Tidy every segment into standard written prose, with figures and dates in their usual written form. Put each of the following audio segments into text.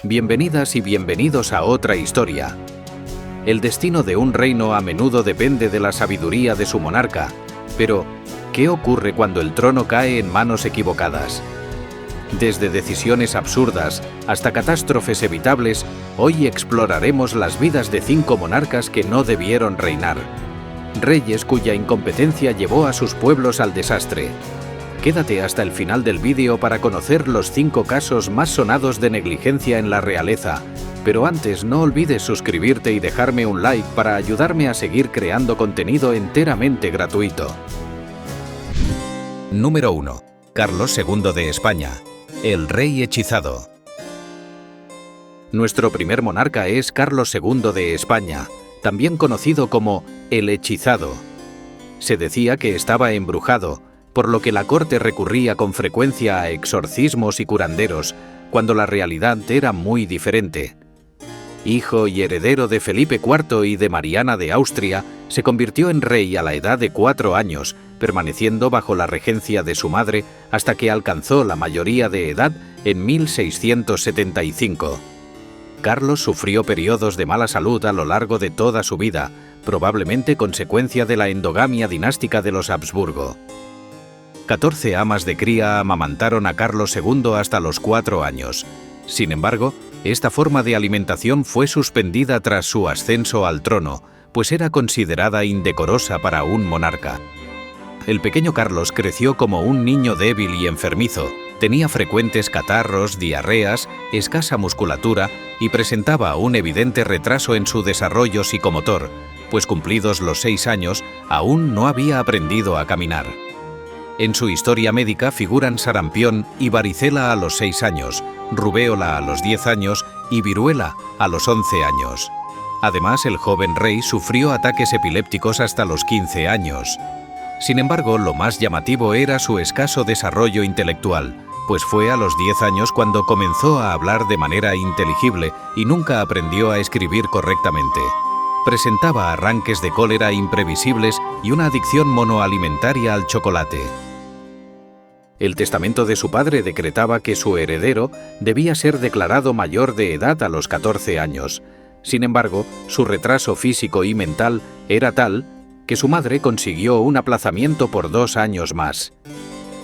Bienvenidas y bienvenidos a otra historia. El destino de un reino a menudo depende de la sabiduría de su monarca, pero ¿qué ocurre cuando el trono cae en manos equivocadas? Desde decisiones absurdas hasta catástrofes evitables, hoy exploraremos las vidas de 5 monarcas que no debieron reinar. Reyes cuya incompetencia llevó a sus pueblos al desastre. Quédate hasta el final del vídeo para conocer los 5 casos más sonados de negligencia en la realeza. Pero antes no olvides suscribirte y dejarme un like para ayudarme a seguir creando contenido enteramente gratuito. Número 1. Carlos II de España, el rey hechizado. Nuestro primer monarca es Carlos II de España, también conocido como el hechizado. Se decía que estaba embrujado, por lo que la corte recurría con frecuencia a exorcismos y curanderos, cuando la realidad era muy diferente. Hijo y heredero de Felipe IV y de Mariana de Austria, se convirtió en rey a la edad de 4 años, permaneciendo bajo la regencia de su madre hasta que alcanzó la mayoría de edad en 1675. Carlos sufrió periodos de mala salud a lo largo de toda su vida, probablemente consecuencia de la endogamia dinástica de los Habsburgo. 14 amas de cría amamantaron a Carlos II hasta los 4 años. Sin embargo, esta forma de alimentación fue suspendida tras su ascenso al trono, pues era considerada indecorosa para un monarca. El pequeño Carlos creció como un niño débil y enfermizo, tenía frecuentes catarros, diarreas, escasa musculatura y presentaba un evidente retraso en su desarrollo psicomotor, pues cumplidos los 6 años, aún no había aprendido a caminar. En su historia médica figuran sarampión y varicela a los 6 años, rubéola a los 10 años y viruela a los 11 años. Además, el joven rey sufrió ataques epilépticos hasta los 15 años. Sin embargo, lo más llamativo era su escaso desarrollo intelectual, pues fue a los 10 años cuando comenzó a hablar de manera inteligible y nunca aprendió a escribir correctamente. Presentaba arranques de cólera imprevisibles y una adicción monoalimentaria al chocolate. El testamento de su padre decretaba que su heredero debía ser declarado mayor de edad a los 14 años. Sin embargo, su retraso físico y mental era tal que su madre consiguió un aplazamiento por 2 años más.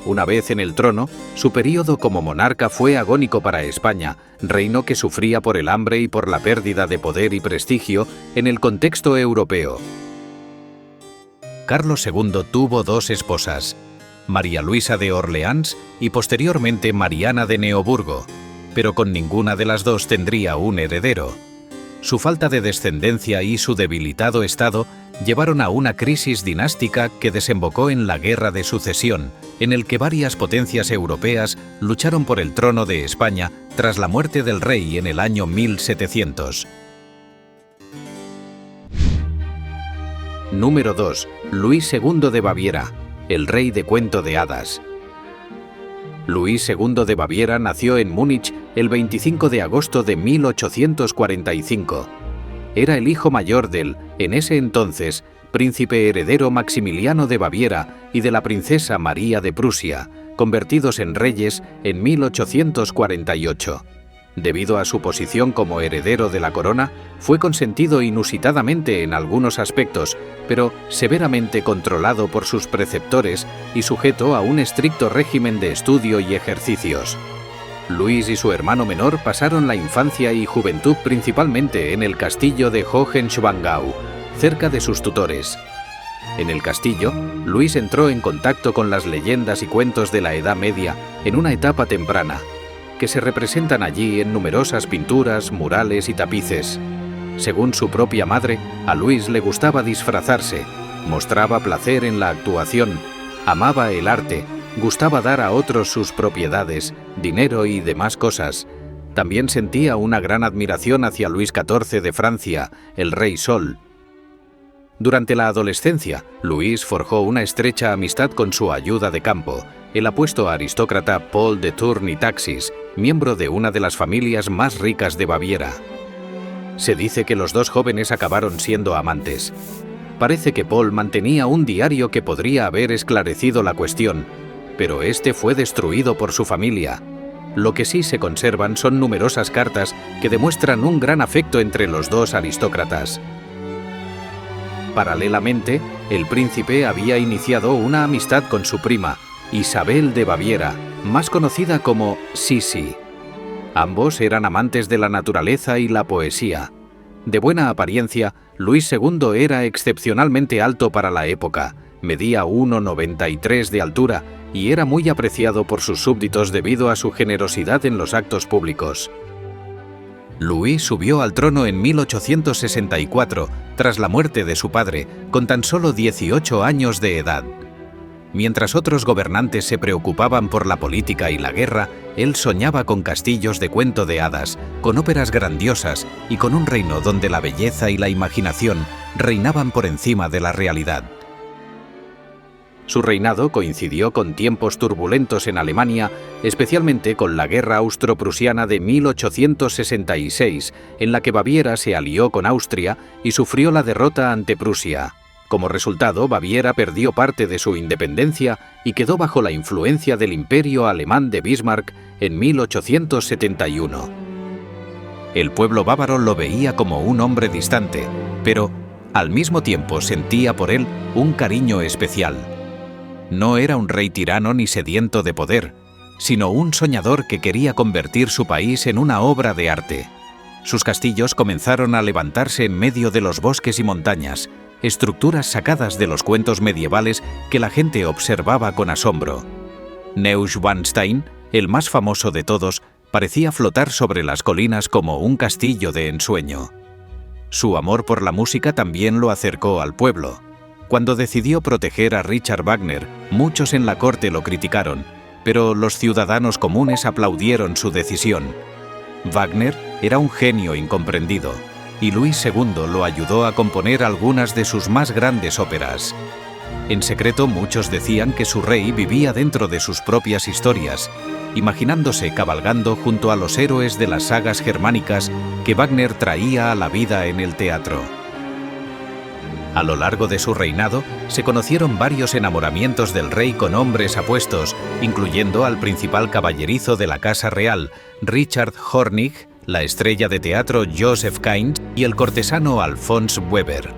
Una vez en el trono, su período como monarca fue agónico para España, reino que sufría por el hambre y por la pérdida de poder y prestigio en el contexto europeo. Carlos II tuvo 2 esposas, María Luisa de Orleans y posteriormente Mariana de Neoburgo, pero con ninguna de las 2 tendría un heredero. Su falta de descendencia y su debilitado estado llevaron a una crisis dinástica que desembocó en la Guerra de Sucesión, en el que varias potencias europeas lucharon por el trono de España tras la muerte del rey en el año 1700. Número 2. Luis II de Baviera, el rey de cuento de hadas. Luis II de Baviera nació en Múnich el 25 de agosto de 1845. Era el hijo mayor del, en ese entonces, príncipe heredero Maximiliano de Baviera y de la princesa María de Prusia, convertidos en reyes en 1848. Debido a su posición como heredero de la corona, fue consentido inusitadamente en algunos aspectos, pero severamente controlado por sus preceptores y sujeto a un estricto régimen de estudio y ejercicios. Luis y su hermano menor pasaron la infancia y juventud principalmente en el castillo de Hohenschwangau, cerca de sus tutores. En el castillo, Luis entró en contacto con las leyendas y cuentos de la Edad Media en una etapa temprana, que se representan allí en numerosas pinturas, murales y tapices. Según su propia madre, a Luis le gustaba disfrazarse, mostraba placer en la actuación, amaba el arte, gustaba dar a otros sus propiedades, dinero y demás cosas. También sentía una gran admiración hacia Luis XIV de Francia, el Rey Sol. Durante la adolescencia, Luis forjó una estrecha amistad con su ayuda de campo, el apuesto aristócrata Paul de Thurn y Taxis, miembro de una de las familias más ricas de Baviera. Se dice que los 2 jóvenes acabaron siendo amantes. Parece que Paul mantenía un diario que podría haber esclarecido la cuestión, pero este fue destruido por su familia. Lo que sí se conservan son numerosas cartas que demuestran un gran afecto entre los dos aristócratas. Paralelamente, el príncipe había iniciado una amistad con su prima, Isabel de Baviera, más conocida como Sisi. Ambos eran amantes de la naturaleza y la poesía. De buena apariencia, Luis II era excepcionalmente alto para la época, medía 1,93 de altura y era muy apreciado por sus súbditos debido a su generosidad en los actos públicos. Luis subió al trono en 1864, tras la muerte de su padre, con tan solo 18 años de edad. Mientras otros gobernantes se preocupaban por la política y la guerra, él soñaba con castillos de cuento de hadas, con óperas grandiosas y con un reino donde la belleza y la imaginación reinaban por encima de la realidad. Su reinado coincidió con tiempos turbulentos en Alemania, especialmente con la Guerra Austro-Prusiana de 1866, en la que Baviera se alió con Austria y sufrió la derrota ante Prusia. Como resultado, Baviera perdió parte de su independencia y quedó bajo la influencia del Imperio Alemán de Bismarck en 1871. El pueblo bávaro lo veía como un hombre distante, pero al mismo tiempo sentía por él un cariño especial. No era un rey tirano ni sediento de poder, sino un soñador que quería convertir su país en una obra de arte. Sus castillos comenzaron a levantarse en medio de los bosques y montañas, estructuras sacadas de los cuentos medievales que la gente observaba con asombro. Neuschwanstein, el más famoso de todos, parecía flotar sobre las colinas como un castillo de ensueño. Su amor por la música también lo acercó al pueblo. Cuando decidió proteger a Richard Wagner, muchos en la corte lo criticaron, pero los ciudadanos comunes aplaudieron su decisión. Wagner era un genio incomprendido, y Luis II lo ayudó a componer algunas de sus más grandes óperas. En secreto, muchos decían que su rey vivía dentro de sus propias historias, imaginándose cabalgando junto a los héroes de las sagas germánicas que Wagner traía a la vida en el teatro. A lo largo de su reinado, se conocieron varios enamoramientos del rey con hombres apuestos, incluyendo al principal caballerizo de la Casa Real, Richard Hornig, la estrella de teatro Joseph Kainz y el cortesano Alphonse Weber.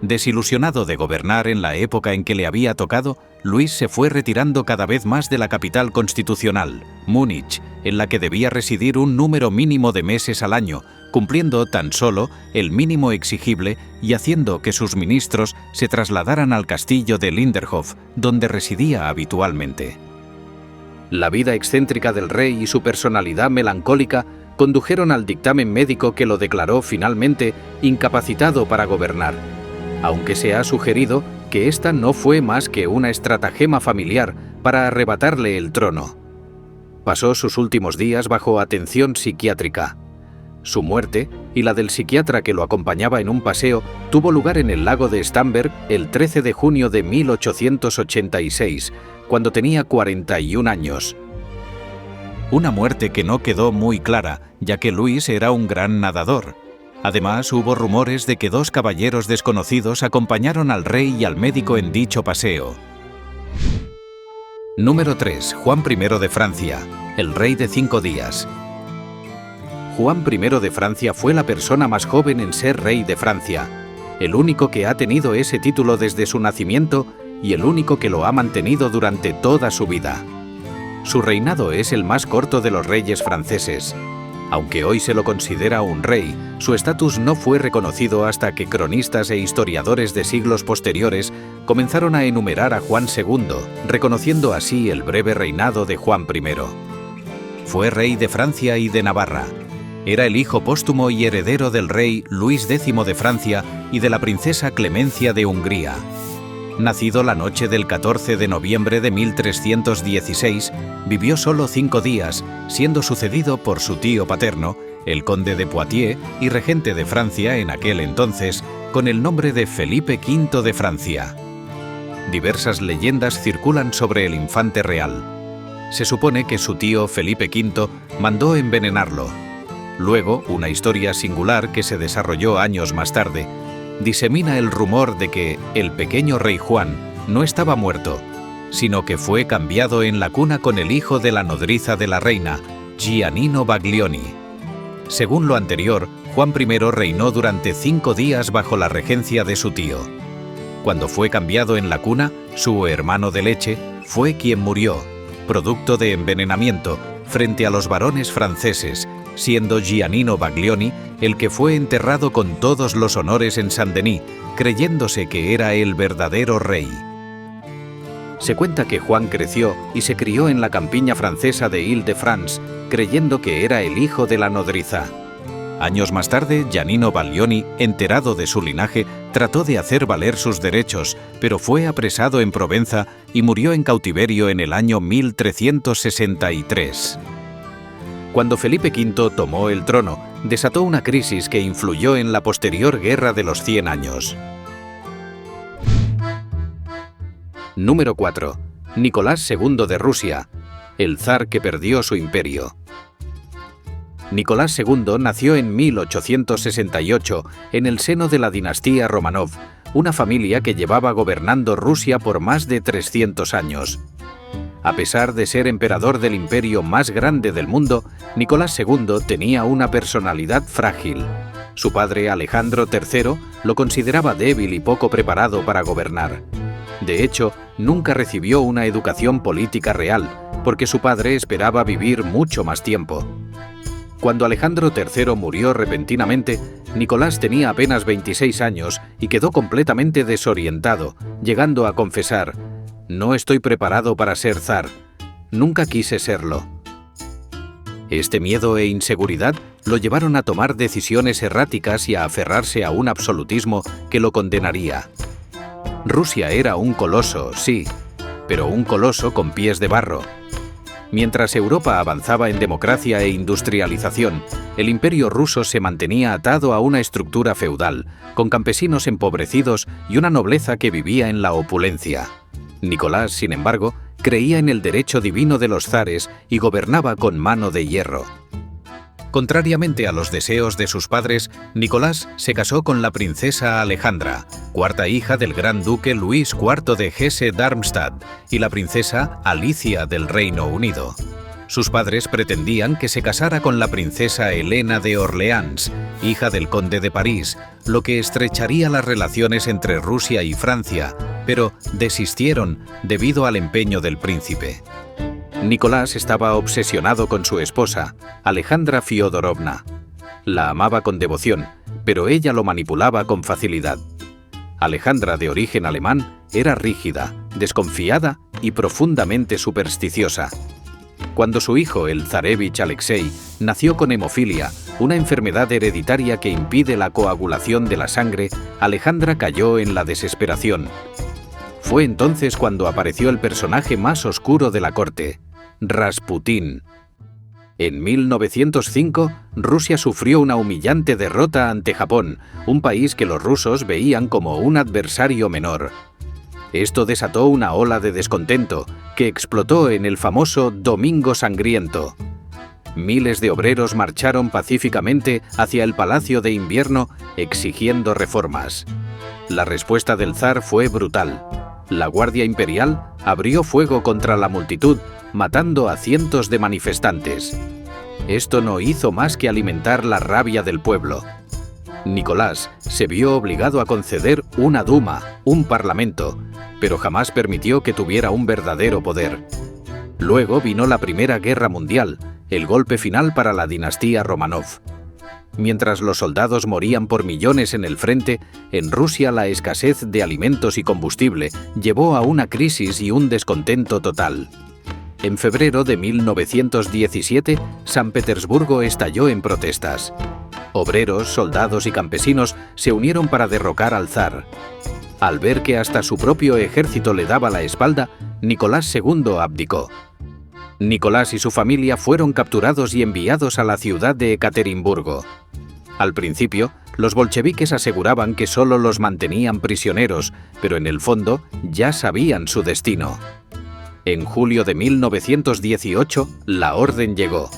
Desilusionado de gobernar en la época en que le había tocado, Luis se fue retirando cada vez más de la capital constitucional, Múnich, en la que debía residir un número mínimo de meses al año, cumpliendo tan solo el mínimo exigible y haciendo que sus ministros se trasladaran al castillo de Linderhof, donde residía habitualmente. La vida excéntrica del rey y su personalidad melancólica condujeron al dictamen médico que lo declaró finalmente incapacitado para gobernar, aunque se ha sugerido que esta no fue más que una estratagema familiar para arrebatarle el trono. Pasó sus últimos días bajo atención psiquiátrica. Su muerte, y la del psiquiatra que lo acompañaba en un paseo, tuvo lugar en el lago de Starnberg el 13 de junio de 1886, cuando tenía 41 años. Una muerte que no quedó muy clara, ya que Luis era un gran nadador. Además, hubo rumores de que 2 caballeros desconocidos acompañaron al rey y al médico en dicho paseo. Número 3. Juan I de Francia, el rey de 5 días. Juan I de Francia fue la persona más joven en ser rey de Francia, el único que ha tenido ese título desde su nacimiento y el único que lo ha mantenido durante toda su vida. Su reinado es el más corto de los reyes franceses. Aunque hoy se lo considera un rey, su estatus no fue reconocido hasta que cronistas e historiadores de siglos posteriores comenzaron a enumerar a Juan II, reconociendo así el breve reinado de Juan I. Fue rey de Francia y de Navarra. Era el hijo póstumo y heredero del rey Luis X de Francia y de la princesa Clemencia de Hungría. Nacido la noche del 14 de noviembre de 1316, vivió solo 5 días, siendo sucedido por su tío paterno, el conde de Poitiers y regente de Francia en aquel entonces, con el nombre de Felipe V de Francia. Diversas leyendas circulan sobre el infante real. Se supone que su tío Felipe V mandó envenenarlo. Luego, una historia singular que se desarrolló años más tarde, disemina el rumor de que el pequeño rey Juan no estaba muerto, sino que fue cambiado en la cuna con el hijo de la nodriza de la reina, Giannino Baglioni. Según lo anterior, Juan I reinó durante 5 días bajo la regencia de su tío. Cuando fue cambiado en la cuna, su hermano de leche fue quien murió, producto de envenenamiento, frente a los varones franceses, siendo Giannino Baglioni el que fue enterrado con todos los honores en Saint-Denis, creyéndose que era el verdadero rey. Se cuenta que Juan creció y se crió en la campiña francesa de Île-de-France, creyendo que era el hijo de la nodriza. Años más tarde, Giannino Baglioni, enterado de su linaje, trató de hacer valer sus derechos, pero fue apresado en Provenza y murió en cautiverio en el año 1363. Cuando Felipe V tomó el trono, desató una crisis que influyó en la posterior Guerra de los 100 Años. Número 4. Nicolás II de Rusia, el zar que perdió su imperio. Nicolás II nació en 1868 en el seno de la dinastía Románov, una familia que llevaba gobernando Rusia por más de 300 años. A pesar de ser emperador del imperio más grande del mundo, Nicolás II tenía una personalidad frágil. Su padre, Alejandro III, lo consideraba débil y poco preparado para gobernar. De hecho, nunca recibió una educación política real, porque su padre esperaba vivir mucho más tiempo. Cuando Alejandro III murió repentinamente, Nicolás tenía apenas 26 años y quedó completamente desorientado, llegando a confesar: «No estoy preparado para ser zar. Nunca quise serlo». Este miedo e inseguridad lo llevaron a tomar decisiones erráticas y a aferrarse a un absolutismo que lo condenaría. Rusia era un coloso, sí, pero un coloso con pies de barro. Mientras Europa avanzaba en democracia e industrialización, el imperio ruso se mantenía atado a una estructura feudal, con campesinos empobrecidos y una nobleza que vivía en la opulencia. Nicolás, sin embargo, creía en el derecho divino de los zares y gobernaba con mano de hierro. Contrariamente a los deseos de sus padres, Nicolás se casó con la princesa Alejandra, cuarta hija del gran duque Luis IV de Hesse-Darmstadt y la princesa Alicia del Reino Unido. Sus padres pretendían que se casara con la princesa Helena de Orleans, hija del conde de París, lo que estrecharía las relaciones entre Rusia y Francia, pero desistieron debido al empeño del príncipe. Nicolás estaba obsesionado con su esposa, Alejandra Fiodorovna. La amaba con devoción, pero ella lo manipulaba con facilidad. Alejandra, de origen alemán, era rígida, desconfiada y profundamente supersticiosa. Cuando su hijo, el zarevich Alexei, nació con hemofilia, una enfermedad hereditaria que impide la coagulación de la sangre, Alejandra cayó en la desesperación. Fue entonces cuando apareció el personaje más oscuro de la corte, Rasputín. En 1905, Rusia sufrió una humillante derrota ante Japón, un país que los rusos veían como un adversario menor. Esto desató una ola de descontento que explotó en el famoso Domingo Sangriento. Miles de obreros marcharon pacíficamente hacia el Palacio de Invierno exigiendo reformas. La respuesta del zar fue brutal. La Guardia Imperial abrió fuego contra la multitud, matando a cientos de manifestantes. Esto no hizo más que alimentar la rabia del pueblo. Nicolás se vio obligado a conceder una Duma, un parlamento, pero jamás permitió que tuviera un verdadero poder. Luego vino la Primera Guerra Mundial, el golpe final para la dinastía Románov. Mientras los soldados morían por millones en el frente, en Rusia la escasez de alimentos y combustible llevó a una crisis y un descontento total. En febrero de 1917, San Petersburgo estalló en protestas. Obreros, soldados y campesinos se unieron para derrocar al zar. Al ver que hasta su propio ejército le daba la espalda, Nicolás II abdicó. Nicolás y su familia fueron capturados y enviados a la ciudad de Ekaterimburgo. Al principio, los bolcheviques aseguraban que solo los mantenían prisioneros, pero en el fondo ya sabían su destino. En julio de 1918, la orden llegó.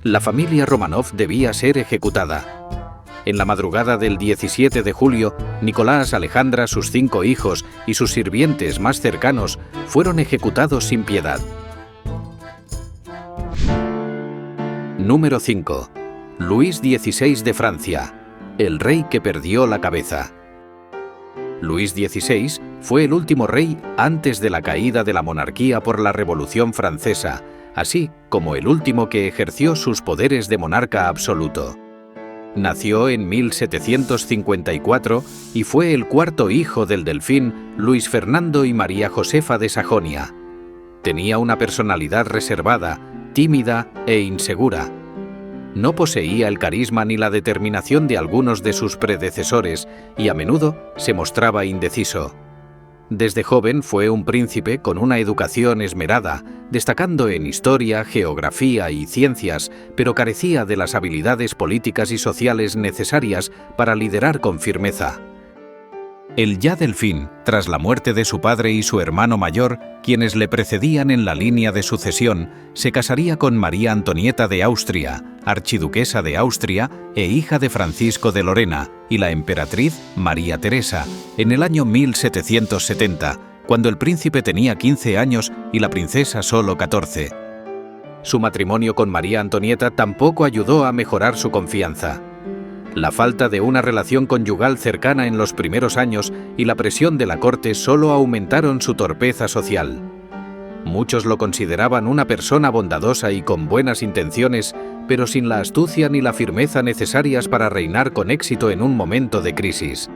La familia Románov debía ser ejecutada. En la madrugada del 17 de julio, Nicolás, Alejandra, sus 5 hijos y sus sirvientes más cercanos fueron ejecutados sin piedad. Número 5. Luis XVI de Francia, el rey que perdió la cabeza. Luis XVI fue el último rey antes de la caída de la monarquía por la Revolución Francesa, así como el último que ejerció sus poderes de monarca absoluto. Nació en 1754 y fue el cuarto hijo del delfín Luis Fernando y María Josefa de Sajonia. Tenía una personalidad reservada, tímida e insegura. No poseía el carisma ni la determinación de algunos de sus predecesores y a menudo se mostraba indeciso. Desde joven fue un príncipe con una educación esmerada, destacando en historia, geografía y ciencias, pero carecía de las habilidades políticas y sociales necesarias para liderar con firmeza. El ya delfín, tras la muerte de su padre y su hermano mayor, quienes le precedían en la línea de sucesión, se casaría con María Antonieta de Austria, archiduquesa de Austria e hija de Francisco de Lorena, y la emperatriz María Teresa, en el año 1770, cuando el príncipe tenía 15 años y la princesa solo 14. Su matrimonio con María Antonieta tampoco ayudó a mejorar su confianza. La falta de una relación conyugal cercana en los primeros años y la presión de la corte solo aumentaron su torpeza social. Muchos lo consideraban una persona bondadosa y con buenas intenciones, pero sin la astucia ni la firmeza necesarias para reinar con éxito en un momento de crisis.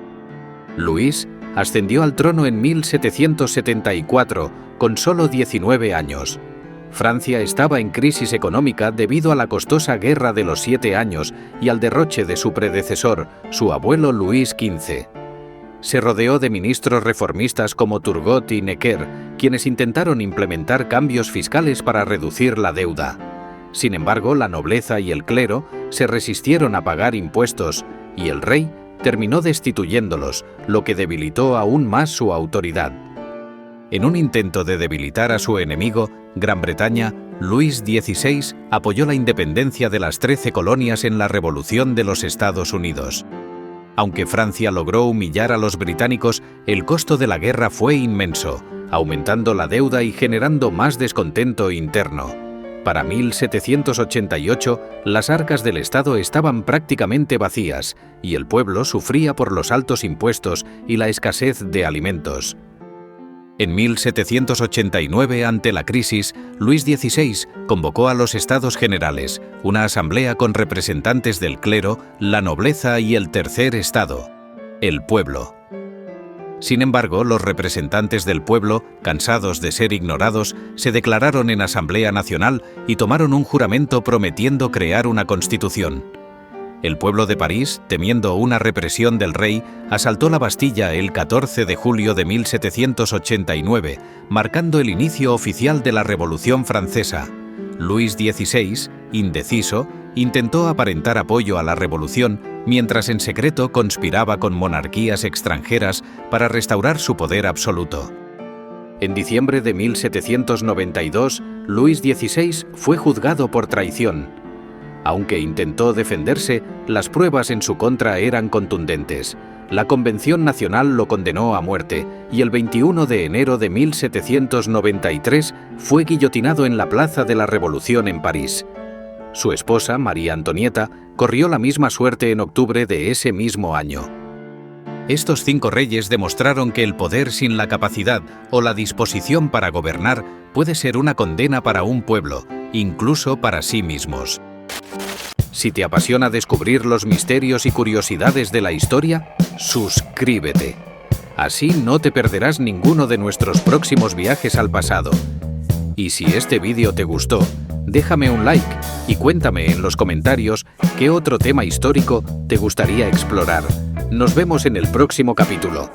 Luis ascendió al trono en 1774, con solo 19 años. Francia estaba en crisis económica debido a la costosa Guerra de los 7 Años y al derroche de su predecesor, su abuelo Luis XV. Se rodeó de ministros reformistas como Turgot y Necker, quienes intentaron implementar cambios fiscales para reducir la deuda. Sin embargo, la nobleza y el clero se resistieron a pagar impuestos y el rey terminó destituyéndolos, lo que debilitó aún más su autoridad. En un intento de debilitar a su enemigo, Gran Bretaña, Luis XVI apoyó la independencia de las 13 colonias en la Revolución de los Estados Unidos. Aunque Francia logró humillar a los británicos, el costo de la guerra fue inmenso, aumentando la deuda y generando más descontento interno. Para 1788, las arcas del Estado estaban prácticamente vacías y el pueblo sufría por los altos impuestos y la escasez de alimentos. En 1789, ante la crisis, Luis XVI convocó a los Estados Generales, una asamblea con representantes del clero, la nobleza y el tercer estado, el pueblo. Sin embargo, los representantes del pueblo, cansados de ser ignorados, se declararon en Asamblea Nacional y tomaron un juramento prometiendo crear una constitución. El pueblo de París, temiendo una represión del rey, asaltó la Bastilla el 14 de julio de 1789, marcando el inicio oficial de la Revolución Francesa. Luis XVI, indeciso, intentó aparentar apoyo a la revolución, mientras en secreto conspiraba con monarquías extranjeras para restaurar su poder absoluto. En diciembre de 1792, Luis XVI fue juzgado por traición. Aunque intentó defenderse, las pruebas en su contra eran contundentes. La Convención Nacional lo condenó a muerte y el 21 de enero de 1793 fue guillotinado en la Plaza de la Revolución en París. Su esposa, María Antonieta, corrió la misma suerte en octubre de ese mismo año. Estos 5 reyes demostraron que el poder sin la capacidad o la disposición para gobernar puede ser una condena para un pueblo, incluso para sí mismos. Si te apasiona descubrir los misterios y curiosidades de la historia, suscríbete. Así no te perderás ninguno de nuestros próximos viajes al pasado. Y si este vídeo te gustó, déjame un like y cuéntame en los comentarios qué otro tema histórico te gustaría explorar. Nos vemos en el próximo capítulo.